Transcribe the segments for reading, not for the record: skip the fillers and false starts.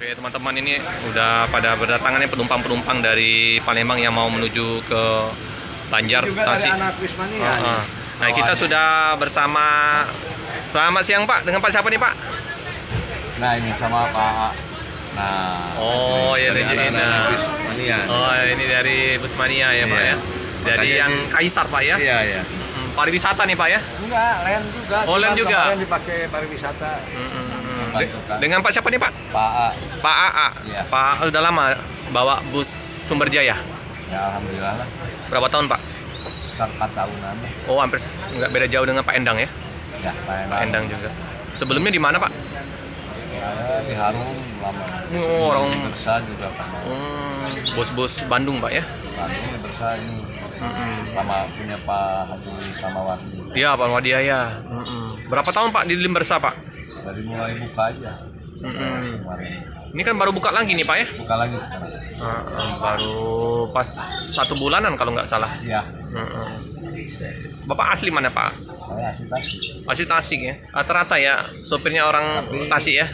Oke teman-teman, ini udah pada berdatangannya penumpang-penumpang dari Palembang yang mau menuju ke Banjar, Tasik. Anak Wismania. Nah kita sudah bersama. Selamat siang Pak, dengan Pak siapa nih Pak? Nah ini sama Pak. Nah. Oh ya, ini. Wismania. Oh ini dari Busmania ya Pak ya. Dari Makanya yang Kaisar Pak ya. Iya iya. Pariwisata nih Pak ya. Enggak, land juga. Oh, land juga. Kemarin dipakai pariwisata. Dengan Pak siapa nih Pak? Pak A. Pak AA. Iya. Pak udah lama bawa bus Sumber Jaya. Ya alhamdulillah lah. Berapa tahun Pak? Sekitar 4 tahunan. Oh hampir nggak beda jauh dengan Pak Endang ya. Ya, Pak Endang juga. Sebelumnya di mana Pak? Ya, di Harum lama. Oh, orang Bersa juga pernah. bos-bos Bandung Pak ya. Bandung Bersa ini. Sama punya Pak Haji Kamawati. Iya Pak Wadia ya. Berapa tahun Pak di Limbersa Pak? Dari mulai buka aja. Kemarin. Ini kan baru buka lagi nih Pak ya? Buka lagi sekarang. Baru pas 1 bulanan kalau nggak salah. Iya. Bapak asli mana Pak? Saya asli Tasik. Asli Tasik ya. Rata-rata ya sopirnya orang Tasik ya.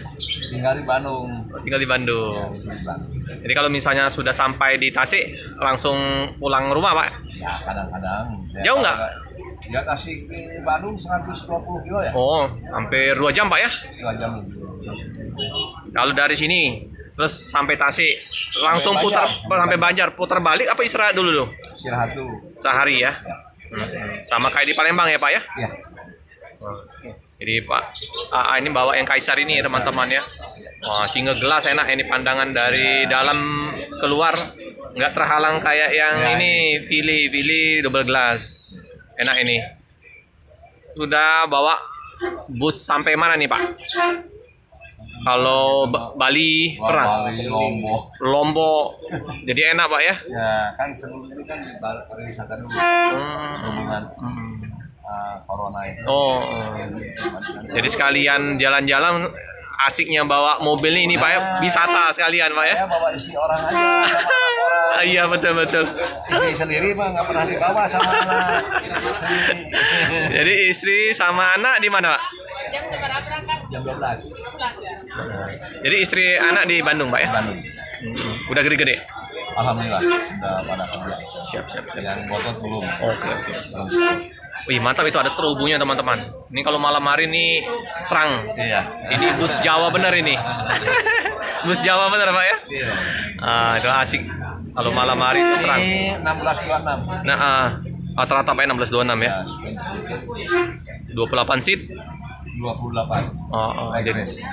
Tinggal di Bandung. Tinggal di Bandung. Di Bandung. Jadi kalau misalnya sudah sampai di Tasik langsung pulang rumah Pak? Ya kadang-kadang. Jauh nggak? Ya Tasik ke Bandung 120 kilo ya. Oh, hampir 2 jam Pak ya? 2 jam. Kalau dari sini terus sampai Tasik langsung putar sampai Banjar, putar balik apa istirahat dulu tuh? Istirahat dulu. Sehari ya. Sama kayak di Palembang ya Pak ya? Iya. Jadi Pak AA ini bawa yang Kaisar ini ya teman-teman ya. Wah, single gelas enak ini, pandangan dari dalam keluar nggak terhalang kayak yang ini Philly double glass. Enak ini. Sudah bawa bus sampai mana nih Pak? Kalau Bali pernah? Bali, Lombok. Lombok. Jadi enak Pak ya? Ya kan sebelum ini kan di pariwisata dulu. Sebelum corona itu. Oh. Jadi sekalian jalan-jalan asiknya bawa mobil ini Pak ya, wisata sekalian Pak ya. Saya bawa istri orang aja sama orang. Iya betul. Istri sendiri mah nggak pernah dibawa sama anak. Jadi istri sama anak di mana Pak? Jam 12. Jadi istri anak di Bandung Pak ya? Bandung. Udah gede-gede? Alhamdulillah udah pada kerja. Siap. Yang botot belum. Oke. Wih mantap, itu ada terubunya teman-teman. Ini kalau malam hari ini terang. Iya. Ini bus Jawa bener ini. Bus Jawa bener Pak ya? Iya. Itu asik. Kalau malam hari itu terang. Ini 1626. Nah, rata-rata Pak 1626 ya. Ya, spend 28 seat. 28.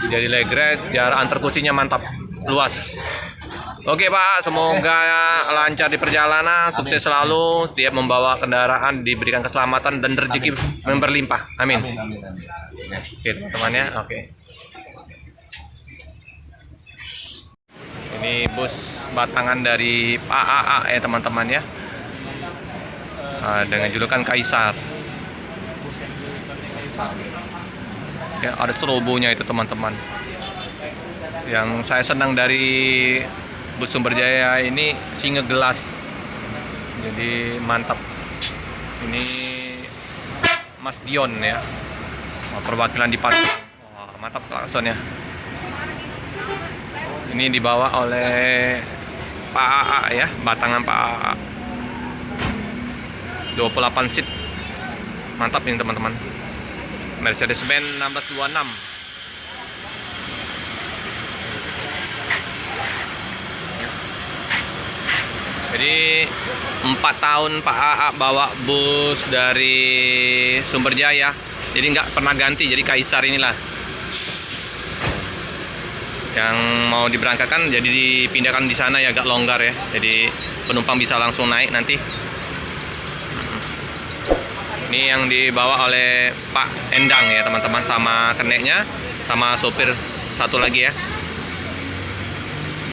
Jadi legres, jarak antar kursinya mantap, luas. Oke Pak, semoga lancar di perjalanan, sukses selalu, setiap membawa kendaraan diberikan keselamatan dan rezeki berlimpah. Amin. Amin. Oke teman-teman ya, oke. Ini bus batangan dari Pak AA ya teman-teman ya. Dengan julukan Kaisar. Ya, ada strobonya itu teman-teman. Yang saya senang dari bus Sumber Jaya ini single gelas, jadi mantap. Ini Mas Dion ya, perwakilan di Padang. Wah, mantap klaksonnya. Ini dibawa oleh Pak AA ya, batangan Pak AA. 28 seat, mantap ini teman-teman. Mercedes-Benz 1626. Jadi 4 tahun Pak AA bawa bus dari Sumber Jaya, jadi nggak pernah ganti, jadi Kaisar inilah. Yang mau diberangkatkan jadi dipindahkan di sana ya, agak longgar ya, jadi penumpang bisa langsung naik nanti. Ini yang dibawa oleh Pak Endang ya teman-teman, sama keneknya, sama sopir satu lagi ya.